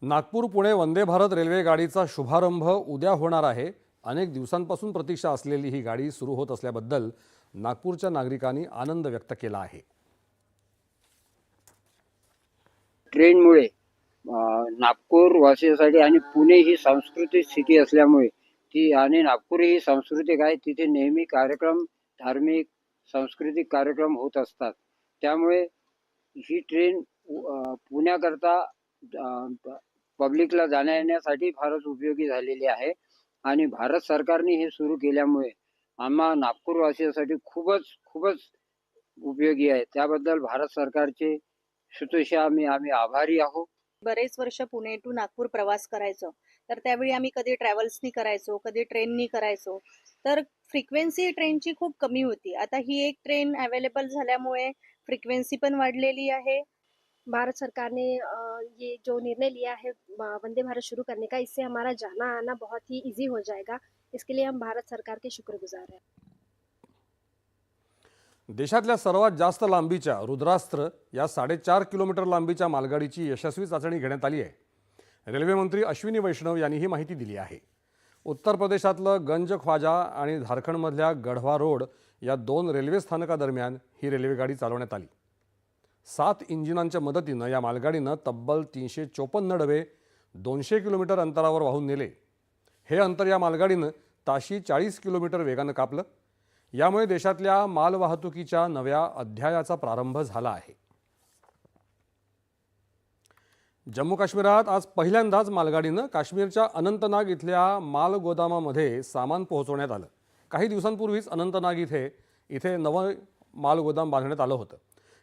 Nagpur Pune Vande Bharat railway गाडीचा शुभारंभ उद्या होणार आहे। अनेक दिवसांपासून प्रतीक्षा असलेली ही गाडी सुरू होत असल्याबद्दल नागपूरच्या नागरिकांनी आनंद व्यक्त केला आहे। ट्रेनमुळे नागपूर वासियांसाठी आणि पुणे ही सांस्कृतिक सिटी असल्यामुळे ती आणि नागपूर ही सांस्कृतिक आहे, तिथे नेहमी कार्यक्रम, धार्मिक सांस्कृतिक कार्यक्रम होत असतात। त्यामुळे ही ट्रेन पुण्याकरता पब्लिकला जाण्या येण्यासाठी फारच उपयोगी झालेली आहे आणि भारत सरकारने हे सुरू केल्यामुळे आम्हा नागपूरवासियांसाठी खूपच उपयोगी आहे। त्याबद्दल भारत सरकारचे सुतोष आम्ही आभारी आहोत। बरेच वर्ष पुणे टू नागपूर प्रवास करायचो, तर त्यावेळी आम्ही कधी ट्रॅव्हल्सनी करायचो, कधी ट्रेननी करायचो, तर फ्रिक्वेन्सी ट्रेनची खूप कमी होती। आता ही एक ट्रेन अवेलेबल झाल्यामुळे फ्रिक्वेन्सी पण वाढलेली आहे। भारत सरकार ने ये जो निर्णय लिया है वंदे भारत शुरू करने का, इससे हमारा जाना आना बहुत ही इजी हो जाएगा। इसके लिए हम भारत सरकार के शुक्रगुजार हैं। देशातल्या सर्वात जास्त लांबीच्या रुद्रास्त्र या 4.5 किलोमीटर लांबीच्या मालगाडीची यशस्वी चाचणी घेण्यात आली आहे। रेल्वे मंत्री अश्विनी वैष्णव यांनी ही माहिती दिली आहे। उत्तर प्रदेशातलं गंज ख्वाजा आणि झारखंडमधल्या गढ़वा रोड या 2 रेल्वे स्थानकादरम्यान ही रेल्वेगाडी चालवण्यात आली। 7 इंजिनांच्या मदतीनं या मालगाडीनं तब्बल 354 डबे 200 किलोमीटर अंतरावर वाहून नेले। हे अंतर या मालगाडीनं ताशी 40 किलोमीटर वेगानं कापलं। यामुळे देशातल्या मालवाहतुकीच्या नव्या अध्यायाचा प्रारंभ झाला आहे। जम्मू काश्मीरात आज पहिल्यांदाच मालगाडीनं काश्मीरच्या अनंतनाग इथल्या माल गोदामामध्ये सामान पोहोचवण्यात आलं। काही दिवसांपूर्वीच अनंतनाग इथे नवं माल गोदाम बांधण्यात आलं होतं।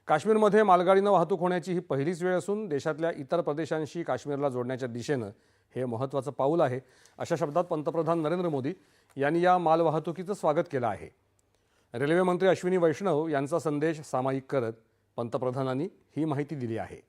काश्मीरमध्ये मालगाडीनं वाहतूक होण्याची ही पहिलीच वेळ असून देशातल्या इतर प्रदेशांशी काश्मीरला जोडण्याच्या दिशेनं हे महत्त्वाचं पाऊल आहे, अशा शब्दात पंतप्रधान नरेंद्र मोदी यांनी या मालवाहतुकीचं स्वागत केलं आहे। रेल्वे मंत्री अश्विनी वैष्णव यांचा संदेश सामायिक करत पंतप्रधानांनी ही माहिती दिली आहे।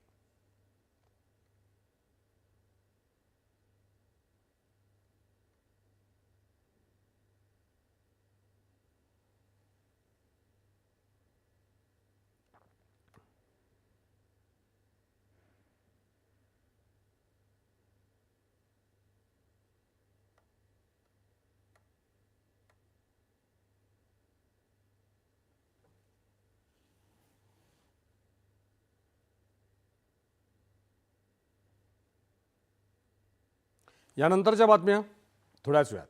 यानंतरच्या बातम्या थोड्याच वेळात।